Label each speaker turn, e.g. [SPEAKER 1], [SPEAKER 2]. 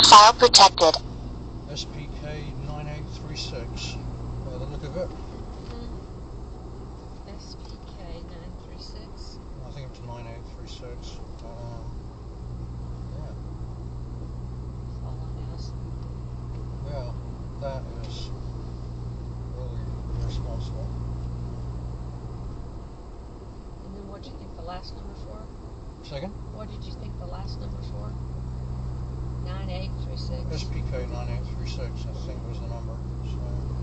[SPEAKER 1] File protected.
[SPEAKER 2] SPK 9836. By the look of it.
[SPEAKER 3] SPK 936.
[SPEAKER 2] I think it's 9836. Yeah.
[SPEAKER 3] That's all on us.
[SPEAKER 2] Yeah, that is really irresponsible.
[SPEAKER 3] And then what did you think the last number for?
[SPEAKER 2] Second?
[SPEAKER 3] What did you think the last number for? 9836.
[SPEAKER 2] SPK 9836, I think was the number. So.